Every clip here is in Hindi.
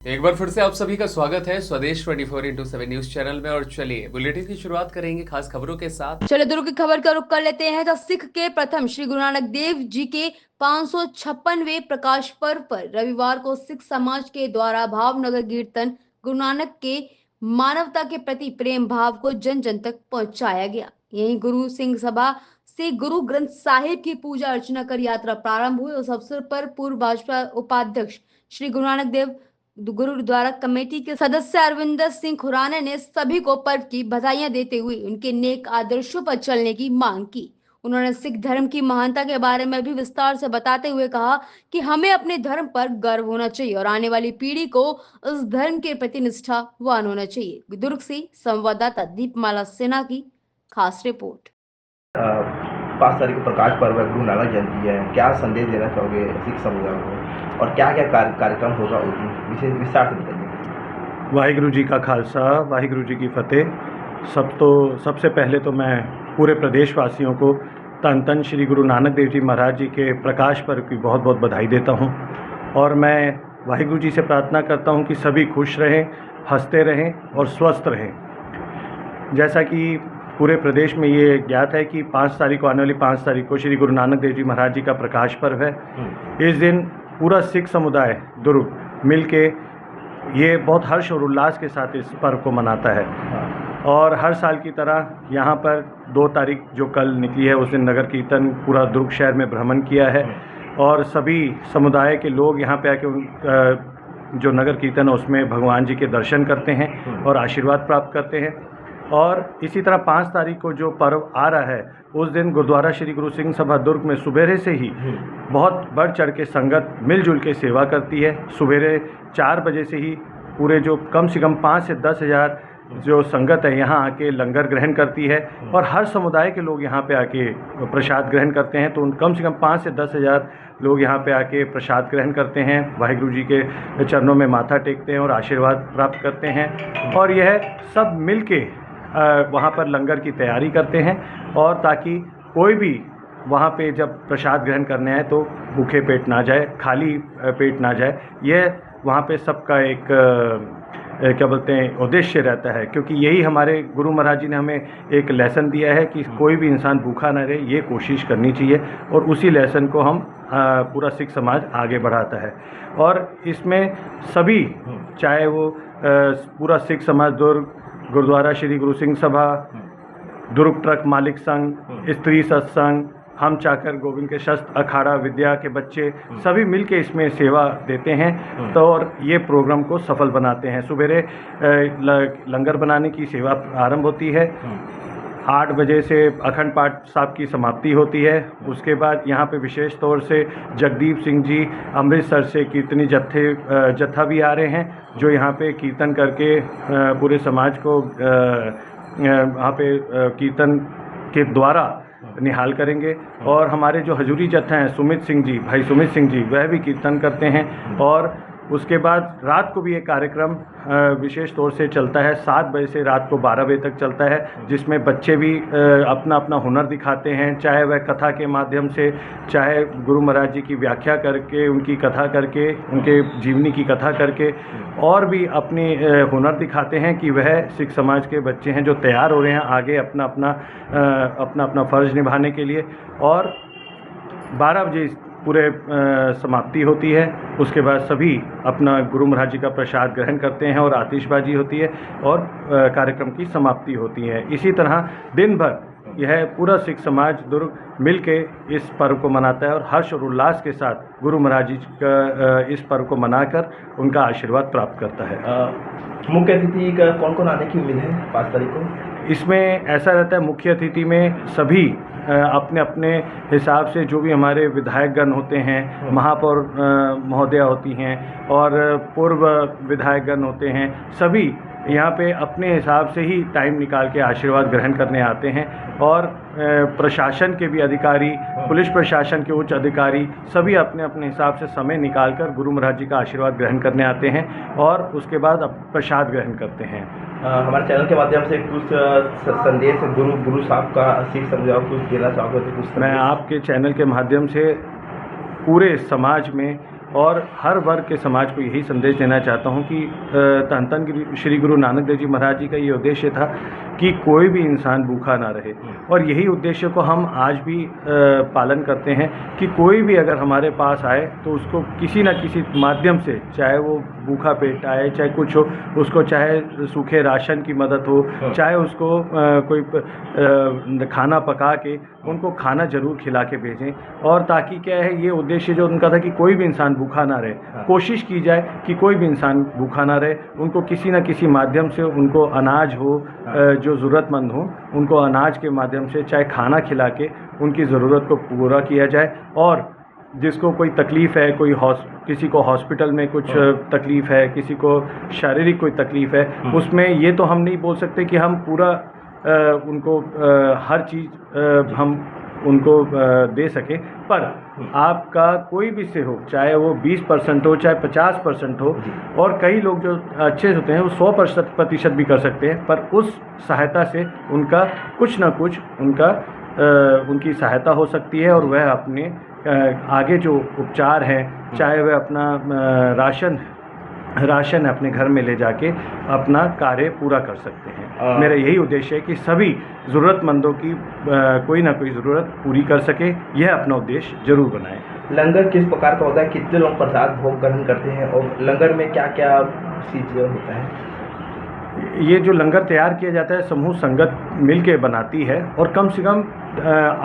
एक बार फिर से आप सभी का स्वागत है स्वदेश 24x7 न्यूज चैनल में। और चलिए बुलेटिन की शुरुआत करेंगे खास खबरों के साथ। चलो दुर्ग की खबर का रुख कर लेते हैं। तो सिख के प्रथम श्री गुरु नानक देव जी के 556वें प्रकाश पर्व पर रविवार को सिख समाज के द्वारा भावनगर कीर्तन गुरु नानक के मानवता के प्रति प्रेम भाव को जन जन तक पहुंचाया गया। यहीं गुरु सिंह सभा से गुरु ग्रंथ साहिब की पूजा अर्चना कर यात्रा प्रारंभ हुई। उस अवसर पर पूर्व भाजपा उपाध्यक्ष श्री गुरु नानक देव गुरुद्वारा कमेटी के सदस्य अरविंदर सिंह खुराना ने सभी को पर्व की बधाइयां देते हुए उनके नेक आदर्शों पर चलने की मांग की। उन्होंने सिख धर्म की महानता के बारे में भी विस्तार से बताते हुए कहा कि हमें अपने धर्म पर गर्व होना चाहिए और आने वाली पीढ़ी को उस धर्म के प्रति निष्ठावान होना चाहिए। दुर्ग से संवाददाता दीपमाला सिन्हा की खास रिपोर्ट। 5 तारीख को प्रकाश पर्व है, गुरु नानक जयंती है। क्या संदेश देना चाहोगे सिख समुदाय को और क्या क्या कार्यक्रम होगा उस दिन, विशेष विस्तार से बताइए। वाहिगुरु जी का खालसा, वाहिगुरु जी की फतेह। सबसे पहले तो मैं पूरे प्रदेशवासियों को तन तन श्री गुरु नानक देव जी महाराज जी के प्रकाश पर्व की बहुत बहुत बधाई देता हूँ। और मैं वाहिगुरु जी से प्रार्थना करता हूँ कि सभी खुश रहें, हंसते रहें और स्वस्थ रहें। जैसा कि पूरे प्रदेश में ये ज्ञात है कि 5 तारीख को, आने वाली 5 तारीख को श्री गुरु नानक देव जी महाराज जी का प्रकाश पर्व है। इस दिन पूरा सिख समुदाय दुर्ग मिल के ये बहुत हर्ष और उल्लास के साथ इस पर्व को मनाता है। और हर साल की तरह यहाँ पर 2 तारीख जो कल निकली है उस दिन नगर कीर्तन पूरा दुर्ग शहर में भ्रमण किया है और सभी समुदाय के लोग यहाँ पे आके जो नगर कीर्तन है उसमें भगवान जी के दर्शन करते हैं और आशीर्वाद प्राप्त करते हैं। और इसी तरह 5 तारीख को जो पर्व आ रहा है उस दिन गुरुद्वारा श्री गुरु सिंह सभा दुर्ग में सुबेरे से ही बहुत बढ़ चढ़ के संगत मिलजुल के सेवा करती है। सुबेरे 4 बजे से ही पूरे जो कम से कम 5 से 10 हज़ार जो संगत है यहाँ आके लंगर ग्रहण करती है और हर समुदाय के लोग यहाँ पे आके प्रसाद ग्रहण करते हैं। तो कम से कम 5 से 10 हज़ार लोग यहाँ पे आके प्रसाद ग्रहण करते हैं, वाहिगुरु जी के चरणों में माथा टेकते हैं और आशीर्वाद प्राप्त करते हैं। और यह सब मिल के वहाँ पर लंगर की तैयारी करते हैं और ताकि कोई भी वहाँ पे जब प्रसाद ग्रहण करने आए तो भूखे पेट ना जाए, खाली पेट ना जाए। यह वहाँ पे सबका एक क्या बोलते हैं उद्देश्य रहता है, क्योंकि यही हमारे गुरु महाराज जी ने हमें एक लेसन दिया है कि कोई भी इंसान भूखा ना रहे, ये कोशिश करनी चाहिए। और उसी लेसन को हम पूरा सिख समाज आगे बढ़ाता है। और इसमें सभी, चाहे वो पूरा सिख समाज दुर्ग, गुरुद्वारा श्री गुरु सिंह सभा, दुर्ग ट्रक मालिक संघ, स्त्री सत्संग, हम चाकर गोविंद के शस्त्र अखाड़ा विद्या के बच्चे सभी मिलके इसमें सेवा देते हैं तो और ये प्रोग्राम को सफल बनाते हैं। सुबेरे लंगर बनाने की सेवा आरंभ होती है, 8 बजे से अखंड पाठ साहब की समाप्ति होती है। उसके बाद यहाँ पे विशेष तौर से जगदीप सिंह जी अमृतसर से कीर्तनी जत्था भी आ रहे हैं जो यहाँ पे कीर्तन करके पूरे समाज को वहाँ पे कीर्तन के द्वारा निहाल करेंगे। और हमारे जो हजूरी जत्था हैं सुमित सिंह जी, भाई सुमित सिंह जी, वह भी कीर्तन करते हैं। और उसके बाद रात को भी एक कार्यक्रम विशेष तौर से चलता है, 7 बजे से रात को 12 बजे तक चलता है, जिसमें बच्चे भी अपना अपना हुनर दिखाते हैं, चाहे वह कथा के माध्यम से, चाहे गुरु महाराज जी की व्याख्या करके, उनकी कथा करके, उनके जीवनी की कथा करके, और भी अपनी हुनर दिखाते हैं कि वह सिख समाज के बच्चे हैं जो तैयार हो रहे हैं आगे अपना अपना फ़र्ज़ निभाने के लिए। और 12 बजे पूरे समाप्ति होती है। उसके बाद सभी अपना गुरु महाराज जी का प्रसाद ग्रहण करते हैं और आतिशबाजी होती है और कार्यक्रम की समाप्ति होती है। इसी तरह दिन भर यह पूरा सिख समाज दुर्ग मिल के इस पर्व को मनाता है और हर्ष और उल्लास के साथ गुरु महाराज जी का इस पर्व को मनाकर उनका आशीर्वाद प्राप्त करता है। मुख्य अतिथि का कौन कौन आने की उम्मीद है 5 तारीख को? इसमें ऐसा रहता है, मुख्य अतिथि में सभी अपने अपने हिसाब से जो भी हमारे विधायकगण होते हैं, महापौर महोदया होती हैं और पूर्व विधायकगण होते हैं, सभी यहाँ पे अपने हिसाब से ही टाइम निकाल के आशीर्वाद ग्रहण करने आते हैं। और प्रशासन के भी अधिकारी, पुलिस प्रशासन के उच्च अधिकारी सभी अपने अपने हिसाब से समय निकालकर गुरु महाराज जी का आशीर्वाद ग्रहण करने आते हैं और उसके बाद प्रसाद ग्रहण करते हैं। हमारे चैनल के माध्यम से कुछ संदेश गुरु साहब का सिख समुदाय कुछ देना चाहोगे तो कुछ? मैं आपके चैनल के माध्यम से पूरे समाज में और हर वर्ग के समाज को यही संदेश देना चाहता हूँ कि धन धन श्री गुरु नानक देव जी महाराज जी का ये उद्देश्य था कि कोई भी इंसान भूखा ना रहे, और यही उद्देश्य को हम आज भी पालन करते हैं कि कोई भी अगर हमारे पास आए तो उसको किसी न किसी माध्यम से, चाहे वो भूखा पेट आए, चाहे कुछ हो, उसको चाहे सूखे राशन की मदद हो, चाहे उसको कोई खाना पका के उनको खाना ज़रूर खिला के भेजें। और ताकि क्या है, ये उद्देश्य जो उनका था कि कोई भी इंसान भूखा ना रहे, कोशिश की जाए कि कोई भी इंसान भूखा ना रहे, उनको किसी न किसी माध्यम से उनको अनाज हो, जो ज़रूरतमंद हो उनको अनाज के माध्यम से चाहे खाना खिला के उनकी ज़रूरत को पूरा किया जाए। और जिसको कोई तकलीफ़ है, किसी को हॉस्पिटल में कुछ तकलीफ़ है, किसी को शारीरिक कोई तकलीफ़ है, उसमें ये तो हम नहीं बोल सकते कि हम पूरा उनको हर चीज़ हम उनको दे सके, पर आपका कोई भी से हो, चाहे वो 20% हो, चाहे 50% हो, और कई लोग जो अच्छे होते हैं वो 100% भी कर सकते हैं, पर उस सहायता से उनका कुछ ना कुछ उनकी सहायता हो सकती है, और वह अपने आगे जो उपचार हैं, चाहे वह अपना राशन अपने घर में ले जाके अपना कार्य पूरा कर सकते हैं। मेरा यही उद्देश्य है कि सभी ज़रूरतमंदों की कोई ना कोई ज़रूरत पूरी कर सके, यह अपना उद्देश्य जरूर बनाएं। लंगर किस प्रकार का होता है, कितने लोग प्रसाद भोग ग्रहण करते हैं, और लंगर में क्या क्या चीज़ें होता है? ये जो लंगर तैयार किया जाता है, समूह संगत मिल के बनाती है, और कम से कम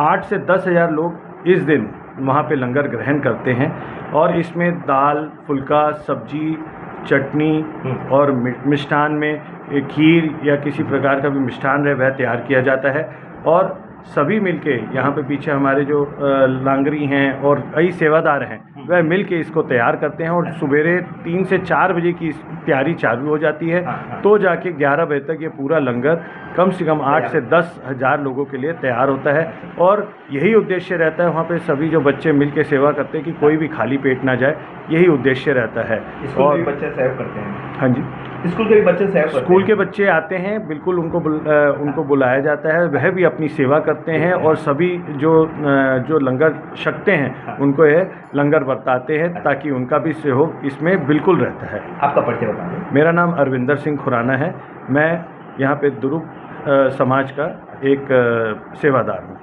8 से 10 हज़ार लोग इस दिन वहाँ पे लंगर ग्रहण करते हैं। और इसमें दाल, फुल्का, सब्जी, चटनी और मिष्ठान में खीर या किसी प्रकार का भी मिष्ठान रहे वह तैयार किया जाता है। और सभी मिलके यहाँ पे पीछे हमारे जो लांगरी हैं और कई सेवादार हैं, वह मिलके इसको तैयार करते हैं, और सवेरे 3 से 4 बजे की तैयारी चालू हो जाती है, तो जाके 11 बजे तक ये पूरा लंगर कम से कम 8 से 10 हज़ार लोगों के लिए तैयार होता है। और यही उद्देश्य रहता है वहाँ पे सभी जो बच्चे मिलके सेवा करते हैं कि कोई भी खाली पेट ना जाए, यही उद्देश्य रहता है। और बच्चे सेवा करते हैं? हाँ जी, स्कूल के भी बच्चे सेवा करते हैं? स्कूल के बच्चे आते हैं, बिल्कुल उनको बुलाया जाता है, वह भी अपनी सेवा करते हैं, और सभी जो लंगर छकते हैं उनको ये लंगर बरताते हैं, ताकि उनका भी सहयोग इसमें बिल्कुल रहता है। आपका परिचय बता दें। मेरा नाम अरविंदर सिंह खुराना है, मैं यहाँ पे दुरुप समाज का एक सेवादार हूँ।